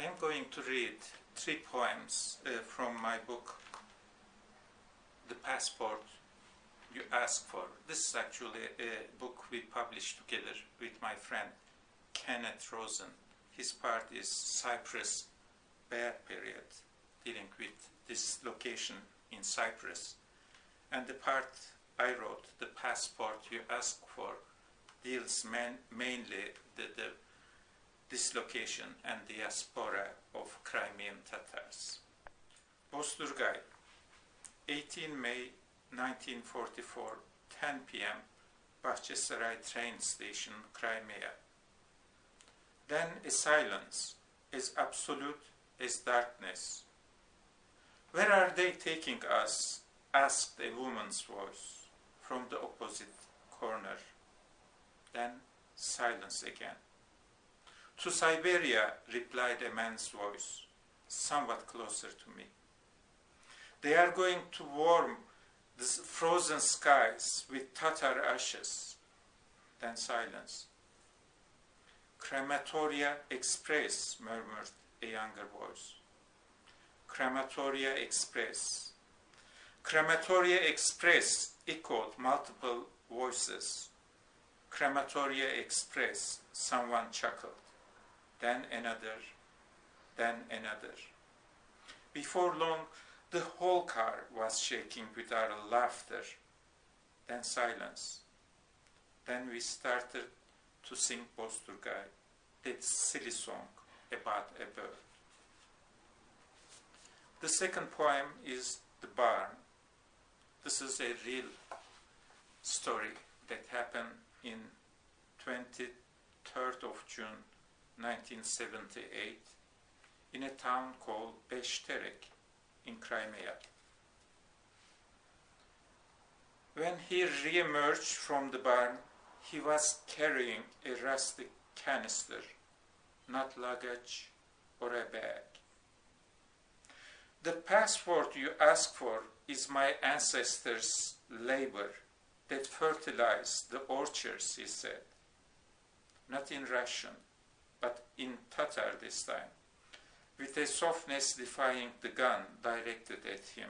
I am going to read 3 poems from my book, The Passport You Ask For. This is actually a book we published together with my friend Kenneth Rosen. His part is Cyprus Bear Period, dealing with this location in Cyprus. And the part I wrote, The Passport You Ask For, deals mainly this location and diaspora of Crimean Tatars. Bosturgay, 18 May 1944, 10 p.m., Bahçesaray train station, Crimea. Then a silence as absolute as darkness. Where are they taking us? Asked a woman's voice from the opposite corner. Then silence again. To Siberia, replied a man's voice, somewhat closer to me. They are going to warm the frozen skies with Tatar ashes. Then silence. Crematoria Express, murmured a younger voice. Crematoria Express. Crematoria Express, echoed multiple voices. Crematoria Express, someone chuckled. Then another, then another. Before long, the whole car was shaking with our laughter. Then silence. Then we started to sing Bosturgay, that silly song about a bird. The second poem is The Barn. This is a real story that happened in 23rd of June 1978 in a town called Beshterek in Crimea. When he re-emerged from the barn, he was carrying a rustic canister, not luggage or a bag. The passport you ask for is my ancestors' labor that fertilized the orchards, he said. Not in Russian, but in Tatar this time, with a softness defying the gun directed at him.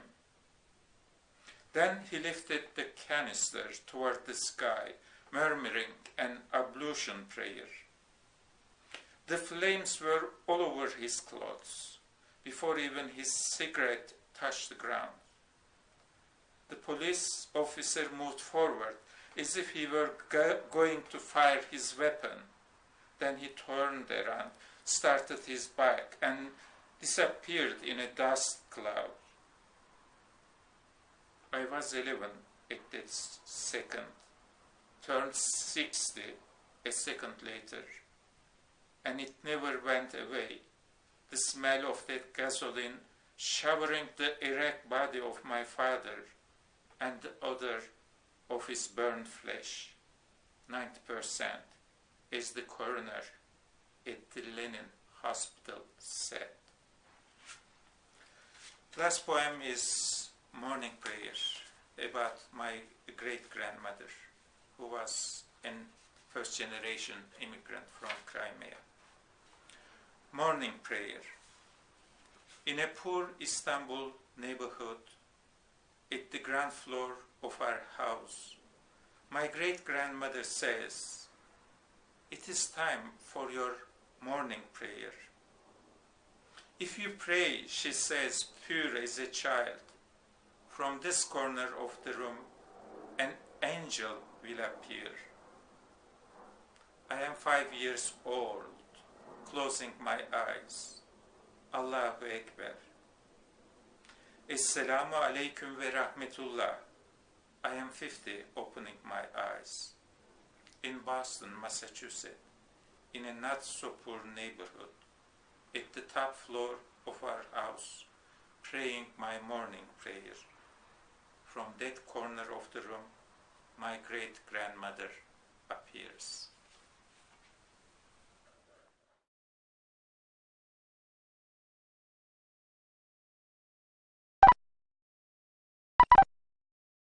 Then he lifted the canister toward the sky, murmuring an ablution prayer. The flames were all over his clothes, before even his cigarette touched the ground. The police officer moved forward as if he were going to fire his weapon. Then he turned around, started his bike, and disappeared in a dust cloud. I was 11 at that second, turned 60 a second later, and it never went away. The smell of that gasoline showering the erect body of my father and the odor of his burned flesh, 90%, as the coroner at the Lenin Hospital said. Last poem is Morning Prayer, about my great-grandmother, who was a first-generation immigrant from Crimea. Morning Prayer. In a poor Istanbul neighborhood, at the ground floor of our house, my great-grandmother says, "It is time for your morning prayer." If you pray, she says, pure as a child, from this corner of the room, an angel will appear. I am 5 years old, closing my eyes. Allahu Ekber. Esselamu Aleyküm ve Rahmetullah. I am 50, opening my eyes. In Boston, Massachusetts, in a not-so-poor neighborhood, at the top floor of our house, praying my morning prayer. From that corner of the room, my great-grandmother appears.